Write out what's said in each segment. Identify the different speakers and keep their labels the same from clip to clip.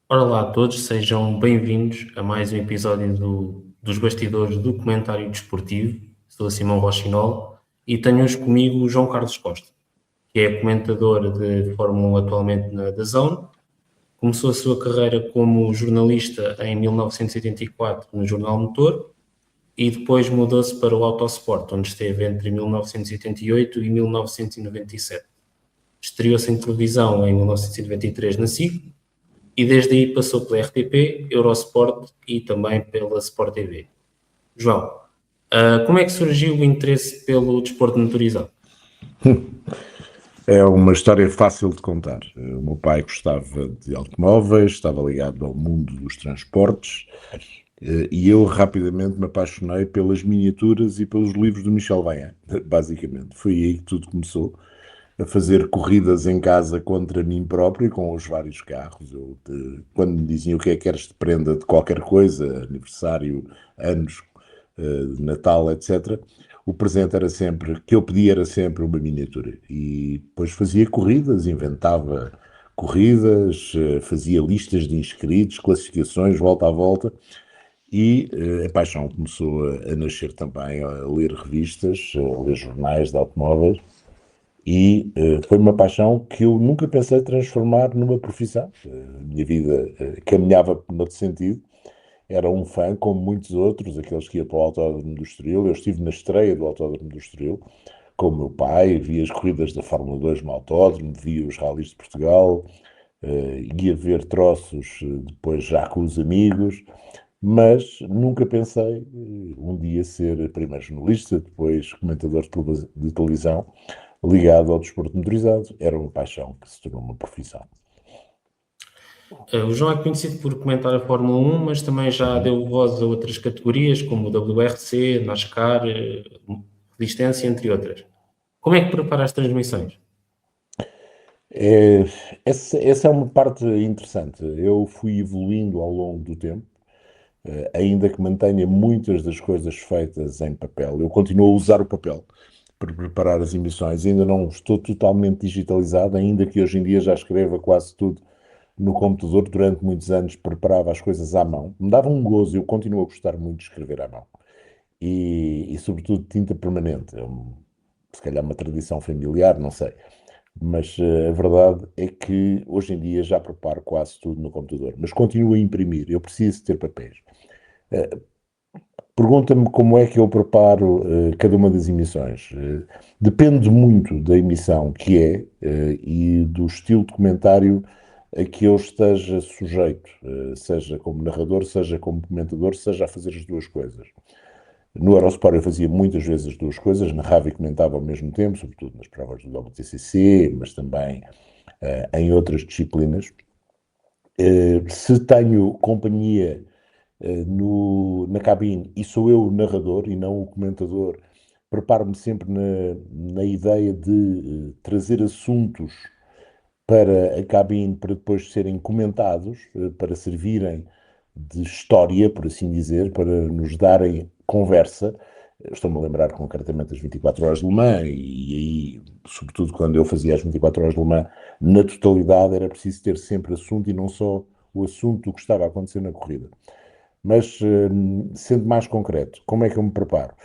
Speaker 1: Ora lá a todos, sejam bem-vindos a mais um episódio dos Bastidores do Comentário Desportivo. Sou a Simão Rochinol e tenho hoje comigo o João Carlos Costa, que é comentador de Fórmula 1 atualmente na DAZN. Começou a sua carreira como jornalista em 1984 no Jornal Motor e depois mudou-se para o Autosport, onde esteve entre 1988 e 1997. Estreou-se em televisão em 1993 na SIC e desde aí passou pela RTP, Eurosport e também pela Sport TV. João, como é que surgiu o interesse pelo desporto motorizado?
Speaker 2: É uma história fácil de contar. O meu pai gostava de automóveis, estava ligado ao mundo dos transportes e eu rapidamente me apaixonei pelas miniaturas e pelos livros do Michel Vaillant, basicamente. Foi aí que tudo começou, a fazer corridas em casa contra mim próprio com os vários carros. Quando me diziam o que é que queres de prenda de qualquer coisa, aniversário, anos, Natal, etc., o presente era sempre, que eu pedia era sempre uma miniatura. E depois fazia corridas, inventava corridas, fazia listas de inscritos, classificações, volta a volta. E a paixão começou a nascer também, a ler revistas, a ler jornais de automóveis. E foi uma paixão que eu nunca pensei transformar numa profissão. A minha vida caminhava noutro sentido. Era um fã, como muitos outros, aqueles que iam para o Autódromo do Estoril. Eu estive na estreia do Autódromo do Estoril com o meu pai, via as corridas da Fórmula 2 no autódromo, via os ralis de Portugal, ia ver troços depois já com os amigos, mas nunca pensei um dia ser primeiro jornalista, depois comentador de televisão, ligado ao desporto motorizado. Era uma paixão que se tornou uma profissão.
Speaker 1: O João é conhecido por comentar a Fórmula 1, mas também já deu voz a outras categorias, como o WRC, NASCAR, Resistência, entre outras. Como é que prepara as transmissões?
Speaker 2: É, essa é uma parte interessante. Eu fui evoluindo ao longo do tempo, ainda que mantenha muitas das coisas feitas em papel. Eu continuo a usar o papel para preparar as emissões. Ainda não estou totalmente digitalizado, ainda que hoje em dia já escreva quase tudo no computador. Durante muitos anos preparava as coisas à mão. Me dava um gozo, eu continuo a gostar muito de escrever à mão. E sobretudo, tinta permanente. Se calhar uma tradição familiar, não sei. Mas a verdade é que hoje em dia já preparo quase tudo no computador. Mas continuo a imprimir, eu preciso ter papéis. Pergunta-me como é que eu preparo cada uma das emissões. Depende muito da emissão que é e do estilo de comentário a que eu esteja sujeito, seja como narrador, seja como comentador, seja a fazer as duas coisas. No Eurosport eu fazia muitas vezes as duas coisas, narrava e comentava ao mesmo tempo, sobretudo nas provas do WTCC, mas também em outras disciplinas. Se tenho companhia na cabine e sou eu o narrador e não o comentador, preparo-me sempre na ideia de trazer assuntos para a cabine para depois serem comentados, para servirem de história, por assim dizer, para nos darem conversa. Estou-me a lembrar concretamente das 24 horas de Le Mans e aí, sobretudo quando eu fazia as 24 horas de Le Mans, na totalidade era preciso ter sempre assunto e não só o assunto do que estava a acontecer na corrida. Mas, sendo mais concreto, como é que eu me preparo?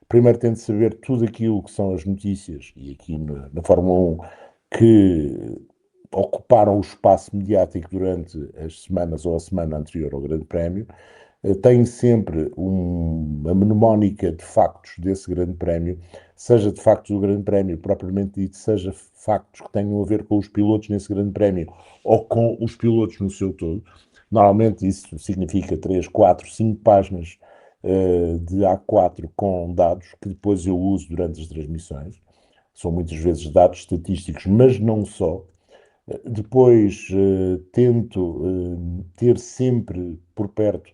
Speaker 2: Primeiro tento saber tudo aquilo que são as notícias, e aqui na Fórmula 1, que ocuparam o espaço mediático durante as semanas ou a semana anterior ao Grande Prémio. Tenho sempre uma mnemónica de factos desse Grande Prémio, seja de factos do Grande Prémio propriamente dito, seja factos que tenham a ver com os pilotos nesse Grande Prémio ou com os pilotos no seu todo. Normalmente isso significa 3, 4, 5 páginas de A4 com dados que depois eu uso durante as transmissões. São muitas vezes dados estatísticos, mas não só. Depois tento ter sempre por perto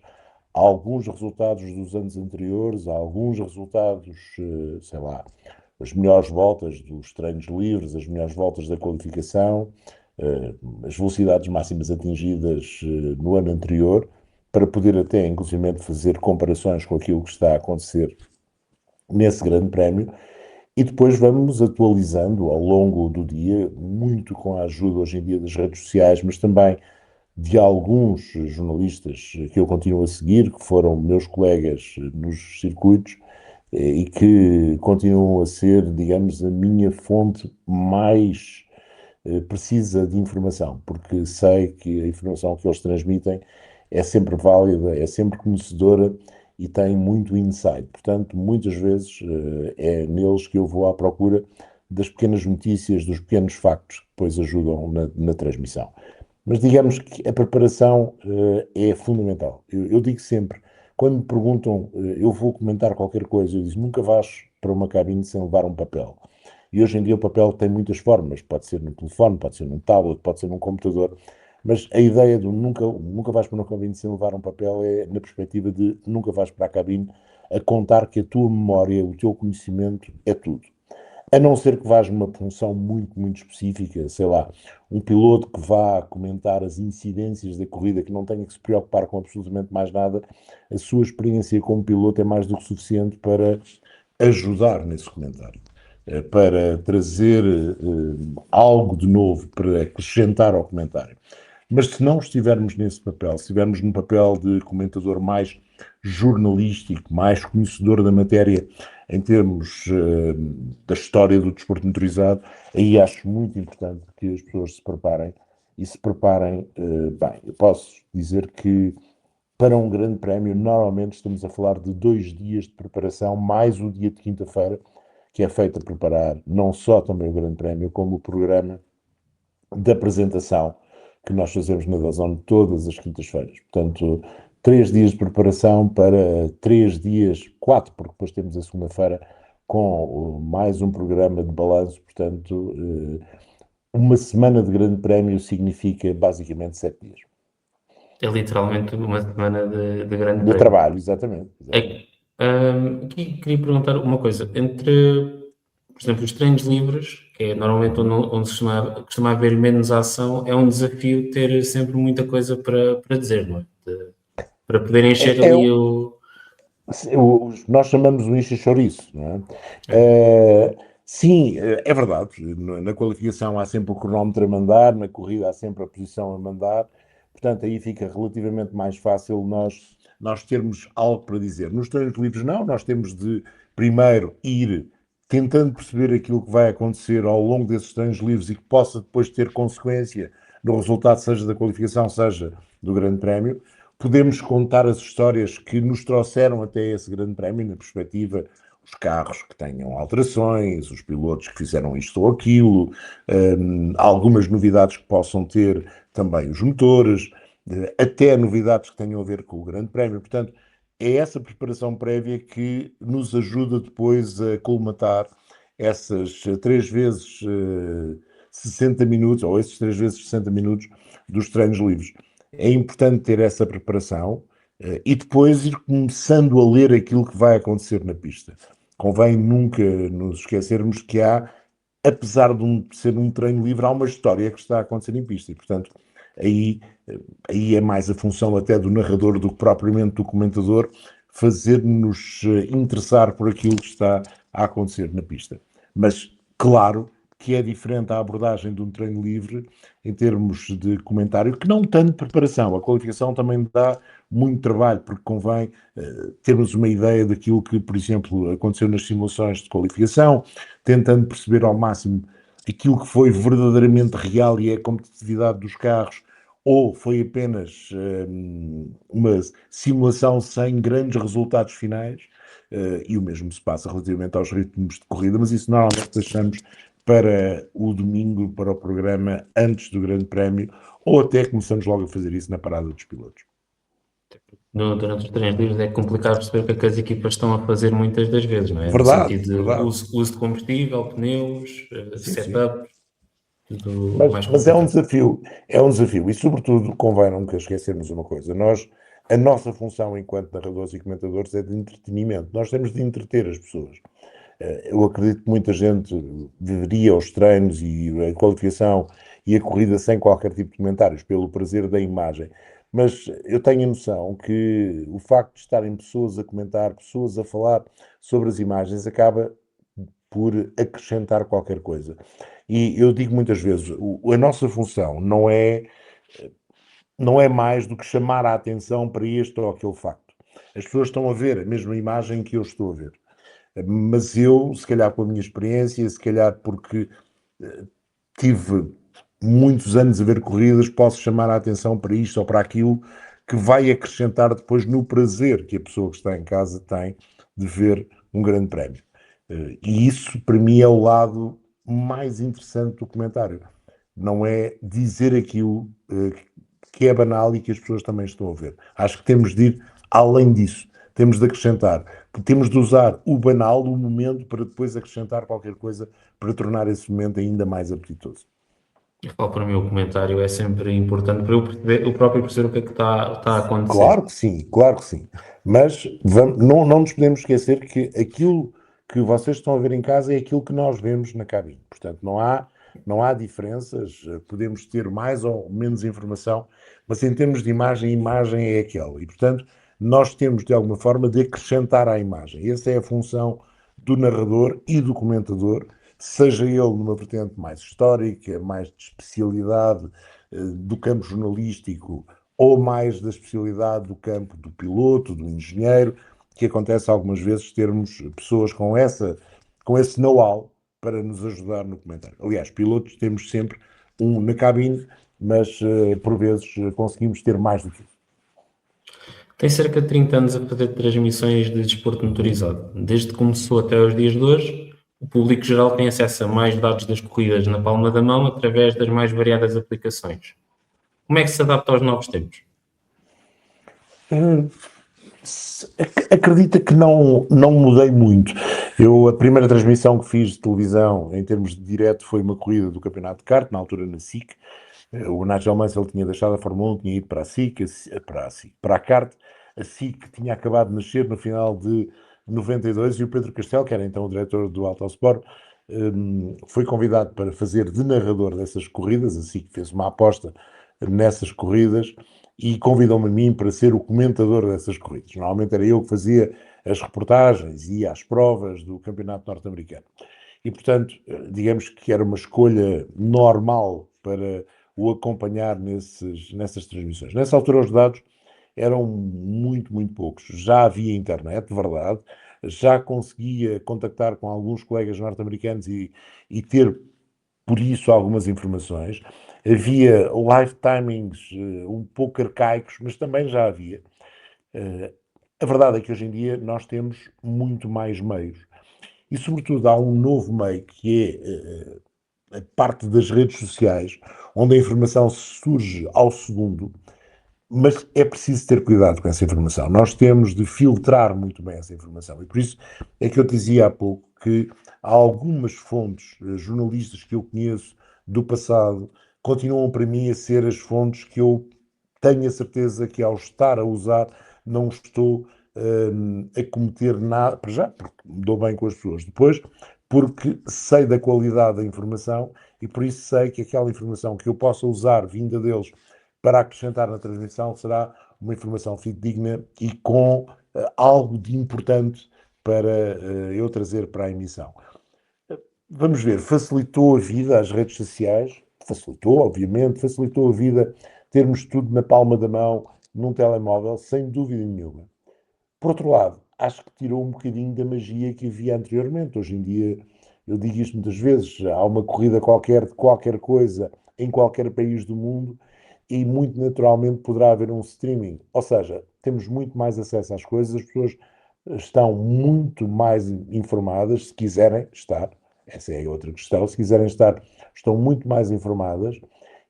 Speaker 2: alguns resultados dos anos anteriores, alguns resultados, sei lá, as melhores voltas dos treinos livres, as melhores voltas da qualificação, as velocidades máximas atingidas no ano anterior, para poder até, inclusive, fazer comparações com aquilo que está a acontecer nesse grande prémio. E depois vamos atualizando ao longo do dia, muito com a ajuda hoje em dia das redes sociais, mas também de alguns jornalistas que eu continuo a seguir, que foram meus colegas nos circuitos e que continuam a ser, digamos, a minha fonte mais precisa de informação, porque sei que a informação que eles transmitem é sempre válida, é sempre conhecedora e tem muito insight. Portanto, muitas vezes é neles que eu vou à procura das pequenas notícias, dos pequenos factos que depois ajudam na transmissão. Mas digamos que a preparação é fundamental. Eu digo sempre, quando me perguntam, eu vou comentar qualquer coisa, eu digo, nunca vais para uma cabine sem levar um papel. E hoje em dia o papel tem muitas formas, pode ser no telefone, pode ser num tablet, pode ser num computador, mas a ideia do nunca vais para uma cabine sem levar um papel é na perspectiva de nunca vais para a cabine a contar que a tua memória, o teu conhecimento é tudo. A não ser que vás numa função muito, muito específica, sei lá, um piloto que vá comentar as incidências da corrida, que não tenha que se preocupar com absolutamente mais nada, a sua experiência como piloto é mais do que suficiente para ajudar nesse comentário, para trazer algo de novo, para acrescentar ao comentário. Mas se não estivermos nesse papel, se estivermos num papel de comentador mais jornalístico, mais conhecedor da matéria em termos da história do desporto motorizado, aí acho muito importante que as pessoas se preparem e se preparem bem. Eu posso dizer que para um grande prémio, normalmente estamos a falar de 2 dias de preparação, mais o dia de quinta-feira, que é feito a preparar não só também o grande prémio, como o programa de apresentação que nós fazemos na DAZN todas as quintas-feiras. Portanto, 3 dias de preparação para 3 dias, 4, porque depois temos a segunda-feira com mais um programa de balanço. Portanto, uma semana de grande prémio significa basicamente 7 dias.
Speaker 1: É literalmente uma semana de grande
Speaker 2: De
Speaker 1: prémio.
Speaker 2: trabalho, exatamente. Exatamente.
Speaker 1: Aqui queria perguntar uma coisa. Entre, por exemplo, os treinos livres, que é normalmente onde se costuma haver menos ação, é um desafio ter sempre muita coisa para dizer, não é? Para poder encher
Speaker 2: É, é
Speaker 1: ali o.
Speaker 2: nós chamamos o incha chouriço, não é?
Speaker 1: É,
Speaker 2: Sim, é verdade. Na qualificação há sempre o cronómetro a mandar, na corrida há sempre a posição a mandar. Portanto, aí fica relativamente mais fácil nós termos algo para dizer. Nos treinos livres, não. Nós temos de, primeiro, ir tentando perceber aquilo que vai acontecer ao longo desses treinos livres e que possa depois ter consequência no resultado, seja da qualificação, seja do Grande Prémio. Podemos contar as histórias que nos trouxeram até esse Grande Prémio, na perspectiva, os carros que tenham alterações, os pilotos que fizeram isto ou aquilo, algumas novidades que possam ter também os motores, até novidades que tenham a ver com o Grande Prémio. Portanto, é essa preparação prévia que nos ajuda depois a colmatar essas 3 vezes 60 minutos, ou esses 3 vezes 60 minutos dos treinos livres. É importante ter essa preparação e depois ir começando a ler aquilo que vai acontecer na pista. Convém nunca nos esquecermos que há, apesar de ser um treino livre, há uma história que está a acontecer em pista e, portanto, aí, aí é mais a função até do narrador do que propriamente do comentador fazer-nos interessar por aquilo que está a acontecer na pista. Mas, claro, que é diferente a abordagem de um treino livre em termos de comentário, que não tanto preparação. A qualificação também dá muito trabalho, porque convém termos uma ideia daquilo que, por exemplo, aconteceu nas simulações de qualificação, tentando perceber ao máximo aquilo que foi verdadeiramente real e é a competitividade dos carros, ou foi apenas uma simulação sem grandes resultados finais, e o mesmo se passa relativamente aos ritmos de corrida, mas isso normalmente deixamos para o domingo, para o programa antes do Grande Prémio, ou até começamos logo a fazer isso na parada dos pilotos.
Speaker 1: durante os treinos livres é complicado perceber o que é que as equipas estão a fazer muitas das vezes, não é? No
Speaker 2: Verdade,
Speaker 1: sentido de
Speaker 2: verdade.
Speaker 1: uso de combustível, pneus,
Speaker 2: Sim, sim.
Speaker 1: setup, tudo
Speaker 2: Mas,
Speaker 1: mais
Speaker 2: mas
Speaker 1: complicado.
Speaker 2: é um desafio, e sobretudo convém nunca esquecermos uma coisa, a nossa função enquanto narradores e comentadores é de entretenimento, nós temos de entreter as pessoas. Eu acredito que muita gente viveria os treinos e a qualificação e a corrida sem qualquer tipo de comentários, pelo prazer da imagem. Mas eu tenho a noção que o facto de estarem pessoas a comentar, pessoas a falar sobre as imagens, acaba por acrescentar qualquer coisa. E eu digo muitas vezes, a nossa função não é não é mais do que chamar a atenção para este ou aquele facto. As pessoas estão a ver a mesma imagem que eu estou a ver. Mas eu, se calhar com a minha experiência, se calhar porque tive muitos anos a ver corridas, posso chamar a atenção para isto ou para aquilo que vai acrescentar depois no prazer que a pessoa que está em casa tem de ver um grande prémio. E isso, para mim, é o lado mais interessante do comentário. Não é dizer aquilo que é banal e que as pessoas também estão a ver. Acho que temos de ir além disso. Temos de acrescentar, que temos de usar o banal, o momento, para depois acrescentar qualquer coisa para tornar esse momento ainda mais apetitoso.
Speaker 1: Eu falo para mim, o comentário é sempre importante para eu, perceber, eu próprio perceber o que é que está a acontecer.
Speaker 2: Claro que sim, claro que sim. Mas não nos podemos esquecer que aquilo que vocês estão a ver em casa é aquilo que nós vemos na cabine. Portanto, não há diferenças, podemos ter mais ou menos informação, mas em termos de imagem, a imagem é aquela. E, portanto, nós temos de alguma forma de acrescentar à imagem. Essa é a função do narrador e do comentador, seja ele numa vertente mais histórica, mais de especialidade do campo jornalístico ou mais da especialidade do campo do piloto, do engenheiro, que acontece algumas vezes termos pessoas com esse know-how para nos ajudar no comentário. Aliás, pilotos temos sempre um na cabine, mas por vezes conseguimos ter mais do que isso.
Speaker 1: Tem cerca de 30 anos a fazer transmissões de desporto motorizado. Desde que começou até aos dias de hoje, o público geral tem acesso a mais dados das corridas na palma da mão através das mais variadas aplicações. Como é que se adapta aos novos tempos?
Speaker 2: Acredita que não mudei muito. A primeira transmissão que fiz de televisão, em termos de direto, foi uma corrida do Campeonato de Kart, na altura na SIC. O Nigel Mansell tinha deixado a Fórmula 1, tinha ido para a SIC, para a Kart. A SIC tinha acabado de nascer no final de 92 e o Pedro Castelo, que era então o diretor do Autosport, foi convidado para fazer de narrador dessas corridas. A SIC fez uma aposta nessas corridas e convidou-me a mim para ser o comentador dessas corridas. Normalmente era eu que fazia as reportagens e ia às provas do campeonato norte-americano. E, portanto, digamos que era uma escolha normal para o acompanhar nessas transmissões. Nessa altura os dados eram muito, muito poucos. Já havia internet, verdade, já conseguia contactar com alguns colegas norte-americanos e ter, por isso, algumas informações. Havia live timings um pouco arcaicos, mas também já havia. A verdade é que hoje em dia nós temos muito mais meios. E, sobretudo, há um novo meio que é a parte das redes sociais, onde a informação surge ao segundo, mas é preciso ter cuidado com essa informação. Nós temos de filtrar muito bem essa informação. E por isso é que eu dizia há pouco que há algumas fontes jornalistas que eu conheço do passado continuam para mim a ser as fontes que eu tenho a certeza que ao estar a usar não estou a cometer nada, para já, porque me dou bem com as pessoas. Depois, porque sei da qualidade da informação e por isso sei que aquela informação que eu possa usar vinda deles para acrescentar na transmissão será uma informação fidedigna e com algo de importante para eu trazer para a emissão. Vamos ver, facilitou a vida às redes sociais, facilitou, obviamente, facilitou a vida termos tudo na palma da mão, num telemóvel, sem dúvida nenhuma. Por outro lado, acho que tirou um bocadinho da magia que havia anteriormente. Hoje em dia, eu digo isto muitas vezes, há uma corrida qualquer de qualquer coisa em qualquer país do mundo e muito naturalmente poderá haver um streaming. Ou seja, temos muito mais acesso às coisas, as pessoas estão muito mais informadas, se quiserem estar, essa é outra questão, se quiserem estar, estão muito mais informadas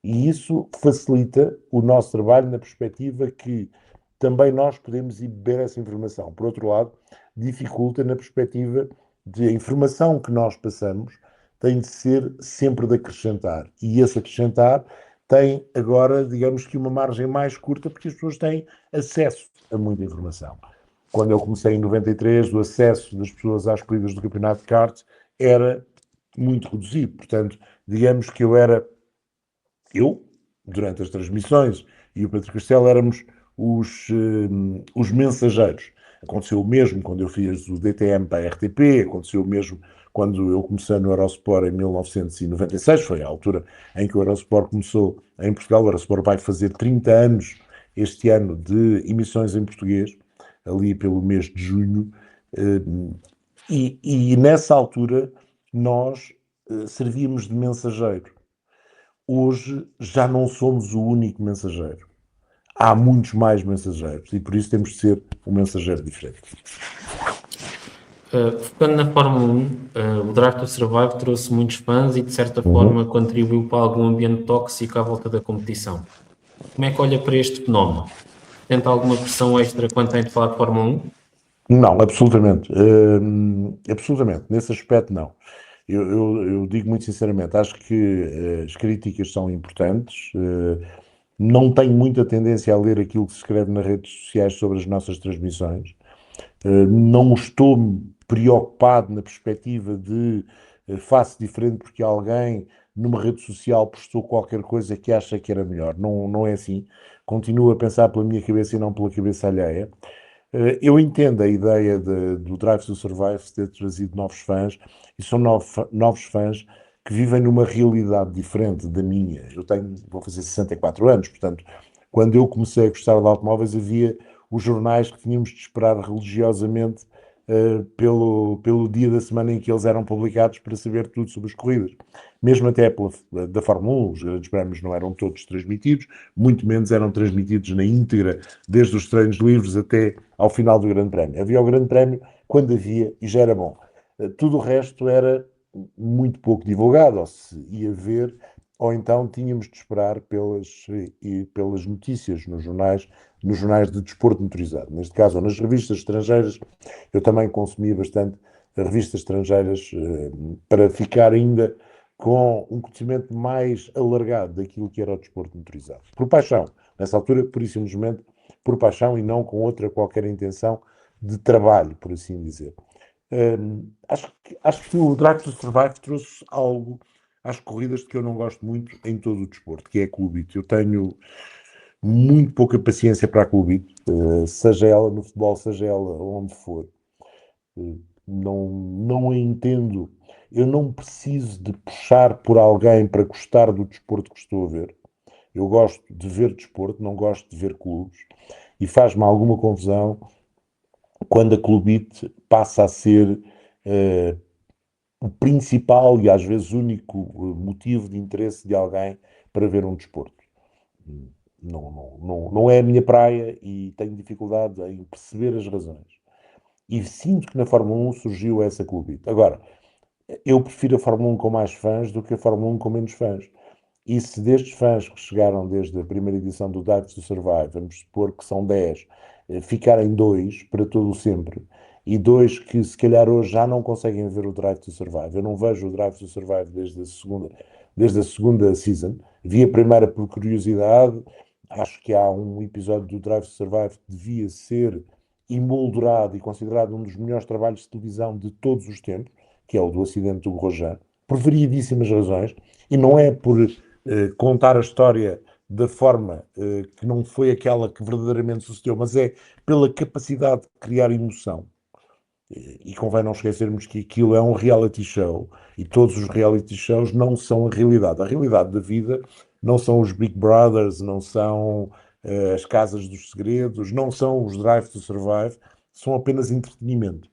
Speaker 2: e isso facilita o nosso trabalho na perspectiva que também nós podemos ir beber essa informação. Por outro lado, dificulta na perspectiva de a informação que nós passamos tem de ser sempre de acrescentar. E esse acrescentar tem agora, digamos que uma margem mais curta, porque as pessoas têm acesso a muita informação. Quando eu comecei em 93, o acesso das pessoas às corridas do campeonato de kart era muito reduzido. Portanto, digamos que eu, durante as transmissões, e o Pedro Castelo éramos os mensageiros. Aconteceu o mesmo quando eu fiz o DTM para a RTP, aconteceu o mesmo quando eu comecei no Eurosport em 1996, foi a altura em que o Eurosport começou em Portugal. O Eurosport vai fazer 30 anos este ano de emissões em português, ali pelo mês de junho, e nessa altura nós servíamos de mensageiro. Hoje já não somos o único mensageiro. Há muitos mais mensageiros e por isso temos de ser um mensageiro diferente.
Speaker 1: Focando na Fórmula 1, o Drive to Survive trouxe muitos fãs e, de certa forma, contribuiu para algum ambiente tóxico à volta da competição. Como é que olha para este fenómeno? Tenta alguma pressão extra quando tem de falar de Fórmula 1?
Speaker 2: Não, absolutamente. Absolutamente. Nesse aspecto, não. Eu digo muito sinceramente, acho que as críticas são importantes. Não tenho muita tendência a ler aquilo que se escreve nas redes sociais sobre as nossas transmissões. Não estou preocupado na perspectiva de faço diferente porque alguém numa rede social postou qualquer coisa que acha que era melhor. Não, não é assim. Continuo a pensar pela minha cabeça e não pela cabeça alheia. Eu entendo a ideia do Drive to Survive ter trazido novos fãs, e são novos fãs que vivem numa realidade diferente da minha. Vou fazer 64 anos, portanto, quando eu comecei a gostar de automóveis, havia os jornais que tínhamos de esperar religiosamente pelo dia da semana em que eles eram publicados para saber tudo sobre as corridas. Mesmo até da Fórmula 1, os grandes prémios não eram todos transmitidos, muito menos eram transmitidos na íntegra, desde os treinos livres até ao final do Grande Prémio. Havia o Grande Prémio quando havia e já era bom. Tudo o resto era muito pouco divulgado, ou se ia ver, ou então tínhamos de esperar pelas notícias nos jornais de desporto motorizado. Neste caso, ou nas revistas estrangeiras, eu também consumia bastante revistas estrangeiras para ficar ainda com um conhecimento mais alargado daquilo que era o desporto motorizado. Por paixão, nessa altura, por isso simplesmente por paixão e não com outra qualquer intenção de trabalho, por assim dizer. Acho que o Drive to Survive trouxe algo às corridas de que eu não gosto muito em todo o desporto, que é a clubite. Eu tenho muito pouca paciência para a clubite, seja ela no futebol, seja ela onde for. Não a entendo. Eu não preciso de puxar por alguém para gostar do desporto que estou a ver. Eu gosto de ver desporto, não gosto de ver clubes. E faz-me alguma confusão quando a clubite passa a ser o principal e às vezes único motivo de interesse de alguém para ver um desporto. Não é a minha praia e tenho dificuldade em perceber as razões. E sinto que na Fórmula 1 surgiu essa clubite. Agora, eu prefiro a Fórmula 1 com mais fãs do que a Fórmula 1 com menos fãs. E se destes fãs que chegaram desde a primeira edição do Drive to Survive, vamos supor que são 10, ficarem 2 para todo o sempre, e 2 que se calhar hoje já não conseguem ver o Drive to Survive. Eu não vejo o Drive to Survive desde a segunda season. Vi a primeira por curiosidade. Acho que há um episódio do Drive to Survive que devia ser emoldurado e considerado um dos melhores trabalhos de televisão de todos os tempos, que é o do acidente do Grosjean, por variedíssimas razões, e não é por contar a história da forma que não foi aquela que verdadeiramente sucedeu, mas é pela capacidade de criar emoção. E convém não esquecermos que aquilo é um reality show e todos os reality shows não são a realidade. A realidade da vida não são os Big Brothers, não são as Casas dos Segredos, não são os Drive to Survive, são apenas entretenimento.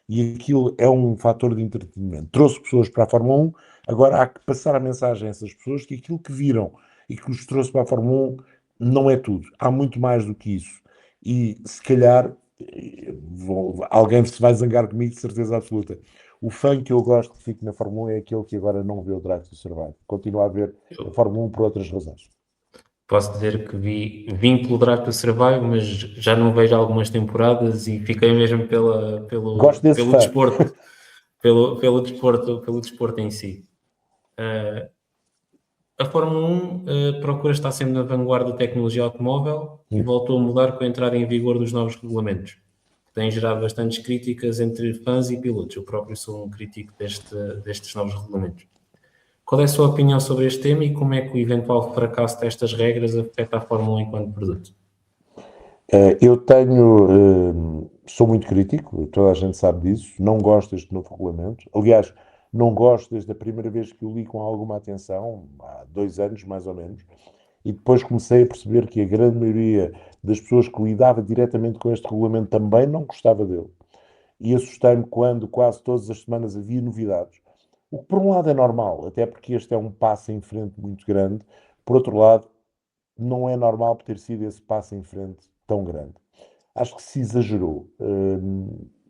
Speaker 2: E aquilo é um fator de entretenimento. Trouxe pessoas para a Fórmula 1, agora há que passar a mensagem a essas pessoas que aquilo que viram e que os trouxe para a Fórmula 1 não é tudo. Há muito mais do que isso. E se calhar alguém se vai zangar comigo de certeza absoluta. O fã que eu gosto que fique na Fórmula 1 é aquele que agora não vê o Drive to Survive. Continua a ver a Fórmula 1 por outras razões.
Speaker 1: Posso dizer que vim pelo Drive to Survive, mas já não vejo algumas temporadas e fiquei mesmo
Speaker 2: Gosto desse
Speaker 1: pelo
Speaker 2: fã.
Speaker 1: desporto, pelo desporto em si. A Fórmula 1 procura estar sempre na vanguarda da tecnologia automóvel e voltou a mudar com a entrada em vigor dos novos regulamentos, que têm gerado bastantes críticas entre fãs e pilotos. Eu próprio sou um crítico destes novos regulamentos. Qual é a sua opinião sobre este tema e como é que o eventual fracasso destas regras afeta a Fórmula 1 enquanto produto?
Speaker 2: Sou muito crítico, toda a gente sabe disso, não gosto deste novo regulamento. Aliás, não gosto desde a primeira vez que o li com alguma atenção, há 2 anos mais ou menos, e depois comecei a perceber que a grande maioria das pessoas que lidava diretamente com este regulamento também não gostava dele. E assustei-me quando quase todas as semanas havia novidades. O que por um lado é normal, até porque este é um passo em frente muito grande. Por outro lado, não é normal por ter sido esse passo em frente tão grande. Acho que se exagerou.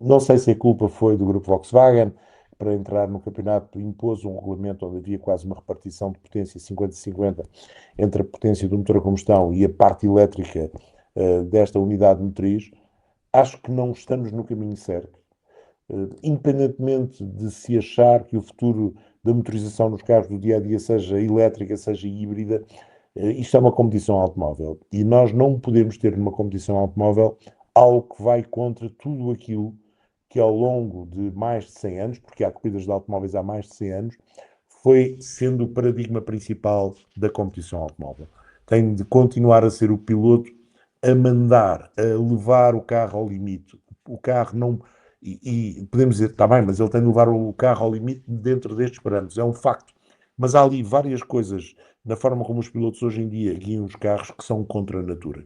Speaker 2: Não sei se a culpa foi do grupo Volkswagen, que para entrar no campeonato impôs um regulamento onde havia quase uma repartição de potência 50-50 entre a potência do motor a combustão e a parte elétrica desta unidade motriz. Acho que não estamos no caminho certo. Independentemente de se achar que o futuro da motorização nos carros do dia a dia seja elétrica, seja híbrida, isto é uma competição automóvel e nós não podemos ter numa competição automóvel algo que vai contra tudo aquilo que ao longo de mais de 100 anos, porque há corridas de automóveis há mais de 100 anos, foi sendo o paradigma principal da competição automóvel. Tem de continuar a ser o piloto a mandar, a levar o carro ao limite. O carro não... E podemos dizer, está bem, mas ele tem de levar o carro ao limite dentro destes parâmetros, é um facto. Mas há ali várias coisas na forma como os pilotos hoje em dia guiam os carros que são contra a natura,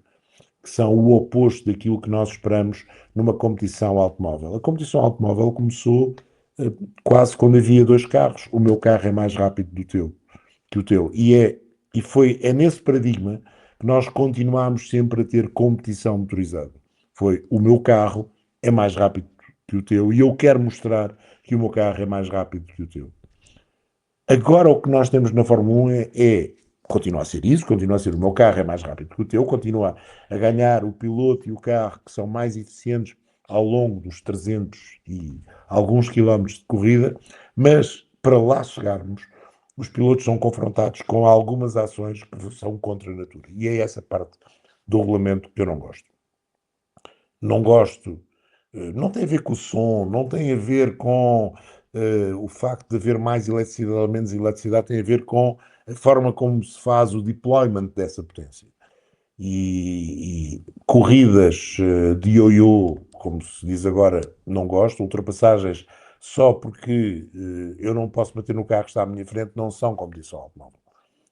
Speaker 2: que são o oposto daquilo que nós esperamos numa competição automóvel. A competição automóvel começou quase quando havia dois carros. O meu carro é mais rápido que o teu. É nesse paradigma que nós continuamos sempre a ter competição motorizada. Foi o meu carro é mais rápido que o teu e eu quero mostrar que o meu carro é mais rápido que o teu. Agora o que nós temos na Fórmula 1 continua a ser isso, continua a ser o meu carro é mais rápido que o teu, continua a ganhar o piloto e o carro que são mais eficientes ao longo dos 300 e alguns quilómetros de corrida, mas para lá chegarmos, os pilotos são confrontados com algumas ações que são contra a natura. E é essa parte do regulamento que eu não gosto. Não gosto, não tem a ver com o som, não tem a ver com o facto de haver mais eletricidade ou menos eletricidade, tem a ver com a forma como se faz o deployment dessa potência. E corridas de ioiô, como se diz agora, não gosto. Ultrapassagens só porque eu não posso bater no carro que está à minha frente, não são competição automóvel.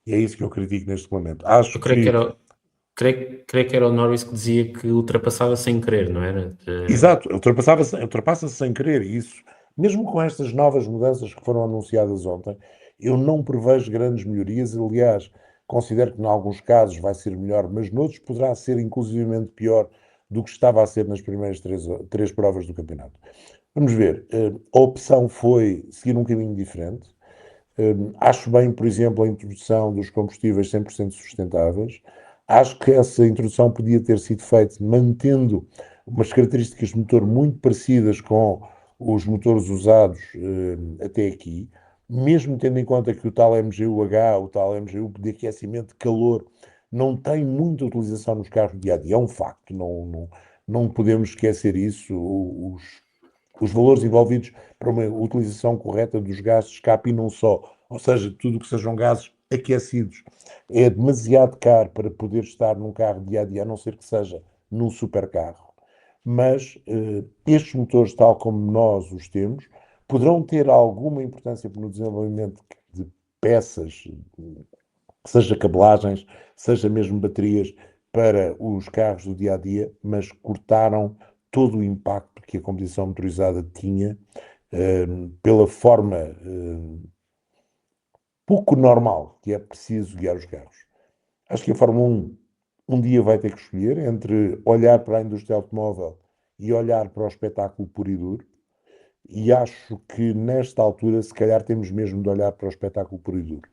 Speaker 2: E é isso que eu critico neste momento.
Speaker 1: Eu
Speaker 2: Acho
Speaker 1: creio que
Speaker 2: que,
Speaker 1: era, creio que era o Norris que dizia que ultrapassava sem querer, não era?
Speaker 2: exato, ultrapassa-se sem querer. E isso, mesmo com estas novas mudanças que foram anunciadas ontem, eu não prevejo grandes melhorias. Aliás, considero que em alguns casos vai ser melhor, mas noutros poderá ser inclusivamente pior do que estava a ser nas primeiras três provas do campeonato. Vamos ver. A opção foi seguir um caminho diferente. Acho bem, por exemplo, a introdução dos combustíveis 100% sustentáveis. Acho que essa introdução podia ter sido feita mantendo umas características de motor muito parecidas com os motores usados até aqui, mesmo tendo em conta que o tal MGU-H, o tal MGU de aquecimento de calor, não tem muita utilização nos carros do dia a dia. É um facto, não podemos esquecer isso. Os valores envolvidos para uma utilização correta dos gases de escape e não só, ou seja, tudo que sejam gases aquecidos, é demasiado caro para poder estar num carro dia a dia, a não ser que seja num supercarro. Mas estes motores, tal como nós os temos, poderão ter alguma importância no desenvolvimento de peças, seja cabelagens, seja mesmo baterias, para os carros do dia a dia, mas cortaram todo o impacto que a competição motorizada tinha pela forma pouco normal que é preciso guiar os carros. Acho que a Fórmula 1 dia vai ter que escolher entre olhar para a indústria automóvel e olhar para o espetáculo puro e duro, e acho que nesta altura, se calhar, temos mesmo de olhar para o espetáculo puro e duro.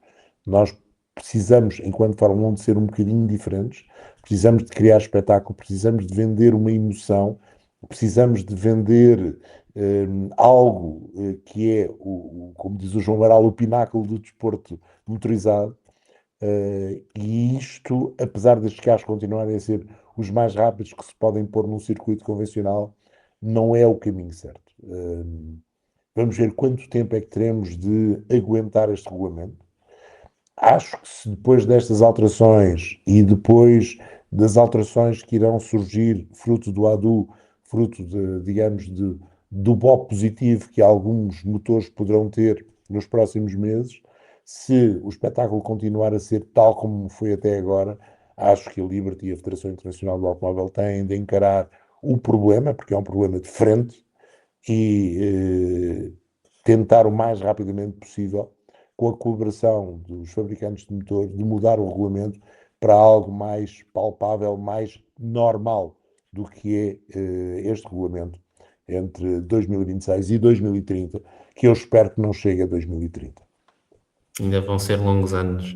Speaker 2: Nós precisamos, enquanto Fórmula 1, de ser um bocadinho diferentes, precisamos de criar espetáculo, precisamos de vender uma emoção, precisamos de vender algo que é, como diz o João Amaral, o pináculo do desporto motorizado. E isto, apesar destes carros continuarem a ser os mais rápidos que se podem pôr num circuito convencional, não é o caminho certo. Vamos ver quanto tempo é que teremos de aguentar este regulamento. Acho que se depois destas alterações e depois das alterações que irão surgir fruto do ADU, fruto de, digamos, do BOP positivo que alguns motores poderão ter nos próximos meses, Se o espetáculo continuar a ser tal como foi até agora, acho que a Liberty e a Federação Internacional do Automóvel têm de encarar o problema, porque é um problema de frente, e tentar o mais rapidamente possível, com a colaboração dos fabricantes de motor, de mudar o regulamento para algo mais palpável, mais normal do que é este regulamento entre 2026 e 2030, que eu espero que não chegue a 2030.
Speaker 1: Ainda vão ser longos anos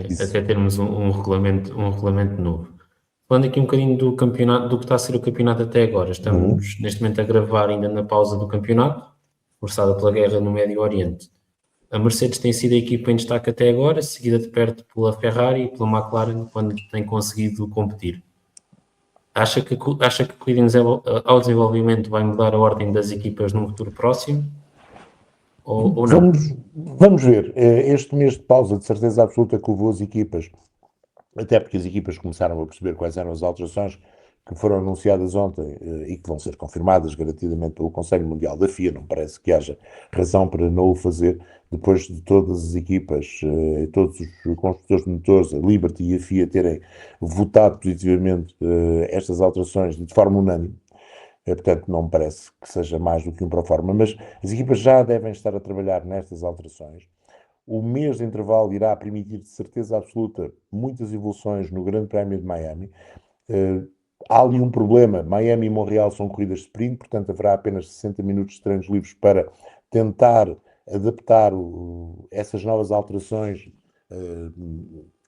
Speaker 2: Isso.
Speaker 1: até termos um regulamento novo. Falando aqui um bocadinho do campeonato, do que está a ser o campeonato até agora, estamos neste momento a gravar ainda na pausa do campeonato, forçada pela guerra no Médio Oriente. A Mercedes tem sido a equipa em destaque até agora, seguida de perto pela Ferrari e pela McLaren, quando tem conseguido competir. Acha que a corrida ao desenvolvimento vai mudar a ordem das equipas num futuro próximo? Ou não?
Speaker 2: Vamos ver. Este mês de pausa, de certeza absoluta, que levou as equipas, até porque as equipas começaram a perceber quais eram as alterações que foram anunciadas ontem e que vão ser confirmadas garantidamente pelo Conselho Mundial da FIA. Não parece que haja razão para não o fazer, depois de todas as equipas, todos os construtores de motores, a Liberty e a FIA, terem votado positivamente estas alterações de forma unânime. Portanto, não me parece que seja mais do que um proforma, mas as equipas já devem estar a trabalhar nestas alterações. O mês de intervalo irá permitir, de certeza absoluta, muitas evoluções no Grande Prémio de Miami. Há ali um problema. Miami e Montreal são corridas de sprint, portanto haverá apenas 60 minutos de treinos livres para tentar adaptar essas novas alterações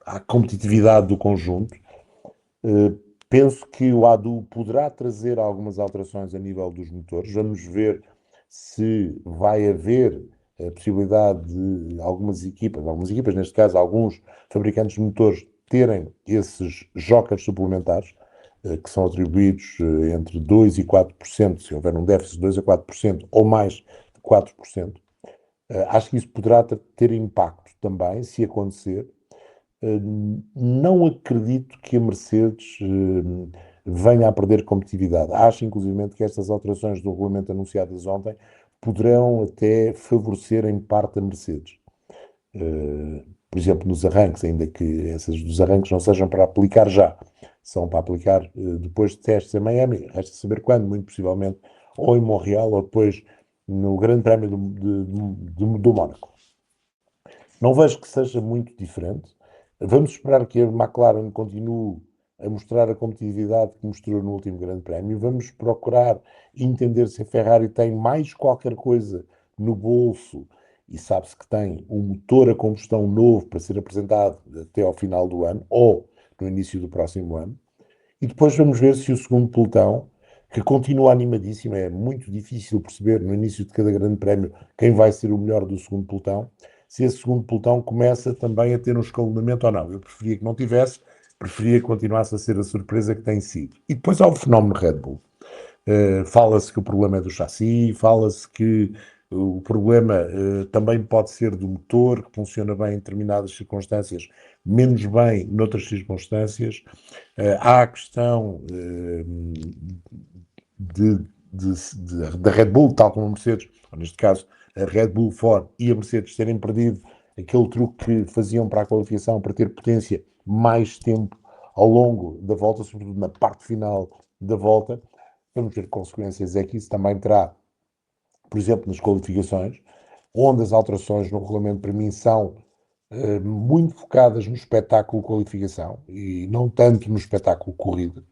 Speaker 2: à competitividade do conjunto. Penso que o ADU poderá trazer algumas alterações a nível dos motores. Vamos ver se vai haver a possibilidade de algumas equipas, neste caso alguns fabricantes de motores, terem esses jokers suplementares, que são atribuídos entre 2% e 4%, se houver um déficit de 2% a 4%, ou mais de 4%. Acho que isso poderá ter impacto também, se acontecer. Não acredito que a Mercedes venha a perder competitividade. Acho, inclusivamente, que estas alterações do regulamento anunciadas ontem poderão até favorecer em parte a Mercedes. Por exemplo, nos arranques, ainda que esses dos arranques não sejam para aplicar já, são para aplicar depois de testes em Miami, resta saber quando, muito possivelmente, ou em Montreal, ou depois no Grande Prémio do Mónaco. Não vejo que seja muito diferente. Vamos esperar que a McLaren continue a mostrar a competitividade que mostrou no último Grande Prémio. Vamos procurar entender se a Ferrari tem mais qualquer coisa no bolso, e sabe-se que tem um motor a combustão novo para ser apresentado até ao final do ano, ou no início do próximo ano. E depois vamos ver se o segundo pelotão, que continua animadíssimo, é muito difícil perceber no início de cada Grande Prémio quem vai ser o melhor do segundo pelotão, se esse segundo pelotão começa também a ter um escalonamento ou não. Eu preferia que não tivesse, preferia que continuasse a ser a surpresa que tem sido. E depois há o fenómeno Red Bull. Fala-se que o problema é do chassi, fala-se que o problema também pode ser do motor, que funciona bem em determinadas circunstâncias, menos bem noutras circunstâncias. Há a questão da Red Bull, tal como a Mercedes, ou neste caso a Red Bull, Ford e a Mercedes terem perdido aquele truque que faziam para a qualificação, para ter potência mais tempo ao longo da volta, sobretudo na parte final da volta. Vamos ver que consequências é que isso também terá, por exemplo, nas qualificações, onde as alterações no regulamento, para mim, são muito focadas no espetáculo qualificação e não tanto no espetáculo corrida.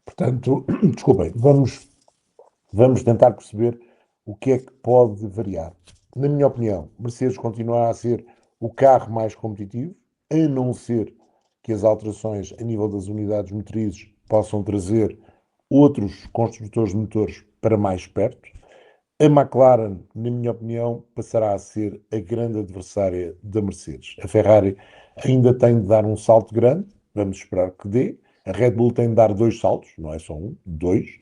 Speaker 2: Portanto, desculpem, vamos tentar perceber o que é que pode variar. Na minha opinião, Mercedes continuará a ser o carro mais competitivo, a não ser que as alterações a nível das unidades motrizes possam trazer outros construtores de motores para mais perto. A McLaren, na minha opinião, passará a ser a grande adversária da Mercedes. A Ferrari ainda tem de dar um salto grande, vamos esperar que dê. A Red Bull tem de dar 2 saltos, não é só um, 2.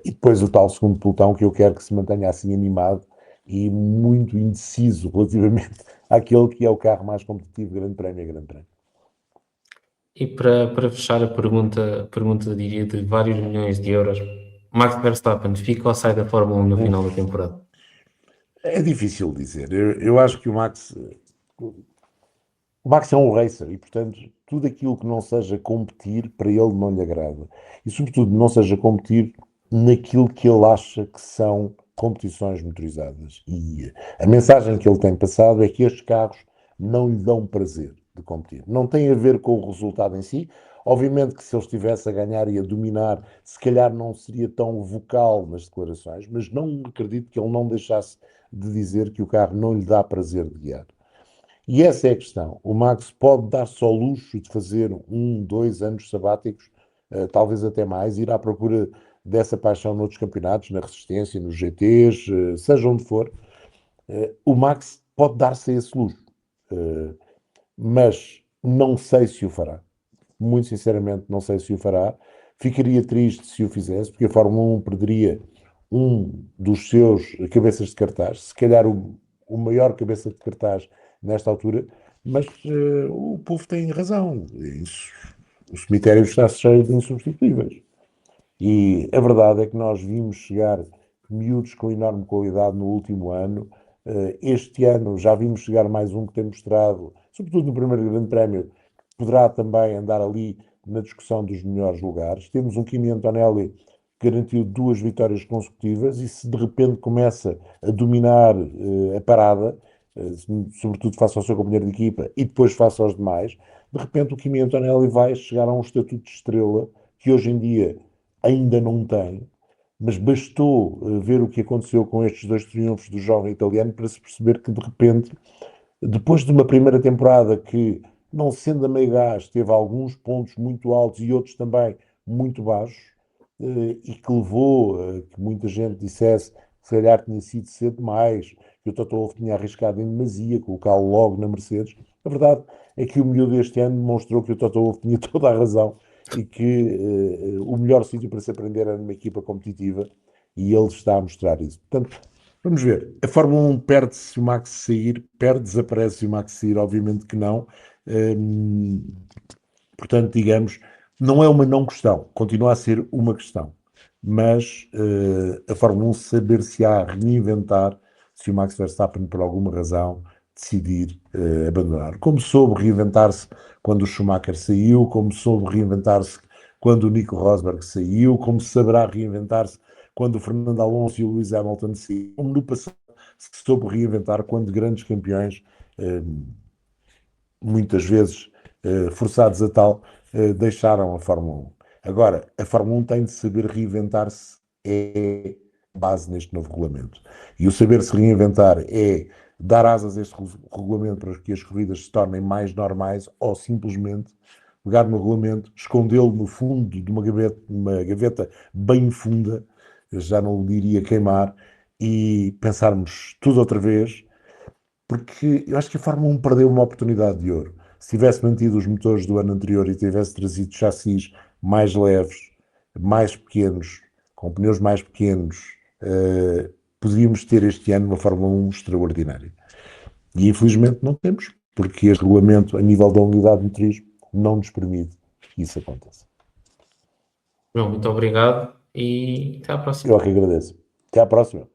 Speaker 2: E depois o tal segundo pelotão que eu quero que se mantenha assim animado e muito indeciso relativamente àquele que é o carro mais competitivo, Grande Prémio a Grande Prémio.
Speaker 1: E para fechar a pergunta diria de vários milhões de euros, Max Verstappen fica ou sai da Fórmula 1 no final da temporada?
Speaker 2: É difícil dizer. Eu acho que o Max O Max é um racer e, portanto, tudo aquilo que não seja competir, para ele não lhe agrada. E, sobretudo, não seja competir naquilo que ele acha que são competições motorizadas. E a mensagem que ele tem passado é que estes carros não lhe dão prazer de competir. Não tem a ver com o resultado em si. Obviamente que se ele estivesse a ganhar e a dominar, se calhar não seria tão vocal nas declarações, mas não acredito que ele não deixasse de dizer que o carro não lhe dá prazer de guiar. E essa é a questão. O Max pode dar-se ao luxo de fazer 1, 2 anos sabáticos, talvez até mais, ir à procura dessa paixão noutros campeonatos, na resistência, nos GTs, seja onde for. O Max pode dar-se a esse luxo, mas não sei se o fará. Muito sinceramente, não sei se o fará. Ficaria triste se o fizesse, porque a Fórmula 1 perderia um dos seus cabeças de cartaz, se calhar o maior cabeça de cartaz nesta altura, mas o povo tem razão. O cemitério está cheio de insubstituíveis. E a verdade é que nós vimos chegar miúdos com enorme qualidade no último ano. Este ano já vimos chegar mais um que tem mostrado, sobretudo no primeiro Grande Prémio, que poderá também andar ali na discussão dos melhores lugares. Temos um Kimi Antonelli que garantiu 2 vitórias consecutivas e se de repente começa a dominar a parada, sobretudo face ao seu companheiro de equipa e depois face aos demais, de repente o Kimi Antonelli vai chegar a um estatuto de estrela que hoje em dia ainda não tem, mas bastou ver o que aconteceu com estes 2 triunfos do jovem italiano para se perceber que, de repente, depois de uma primeira temporada que, não sendo a meio gás, teve alguns pontos muito altos e outros também muito baixos, e que levou a que muita gente dissesse que se calhar tinha sido cedo demais, que o Toto Wolff tinha arriscado em demasia, colocá-lo logo na Mercedes. A verdade é que o miúdo deste ano demonstrou que o Toto Wolff tinha toda a razão e que o melhor sítio para se aprender era numa equipa competitiva e ele está a mostrar isso. Portanto, vamos ver. A Fórmula 1 perde se o Max sair, perde, desaparece se o Max sair, obviamente que não. Portanto, digamos, não é uma não questão, continua a ser uma questão. Mas a Fórmula 1 saber-se-á reinventar se o Max Verstappen, por alguma razão, decidir abandonar. Como soube reinventar-se quando o Schumacher saiu, como soube reinventar-se quando o Nico Rosberg saiu, como saberá reinventar-se quando o Fernando Alonso e o Lewis Hamilton saíram, como no passado se soube reinventar quando grandes campeões, muitas vezes forçados a tal, deixaram a Fórmula 1. Agora, a Fórmula 1 tem de saber reinventar-se, é base neste novo regulamento. E o saber se reinventar é dar asas a este regulamento para que as corridas se tornem mais normais ou simplesmente pegar no regulamento, escondê-lo no fundo de uma gaveta bem funda, já não diria queimar, e pensarmos tudo outra vez, porque eu acho que a Fórmula 1 perdeu uma oportunidade de ouro. Se tivesse mantido os motores do ano anterior e tivesse trazido chassis mais leves, mais pequenos, com pneus mais pequenos, poderíamos ter este ano uma Fórmula 1 extraordinária. E infelizmente não temos, porque este regulamento, a nível da unidade de motorismo, não nos permite que isso aconteça.
Speaker 1: João, muito obrigado e até à próxima.
Speaker 2: Eu é que agradeço. Até à próxima.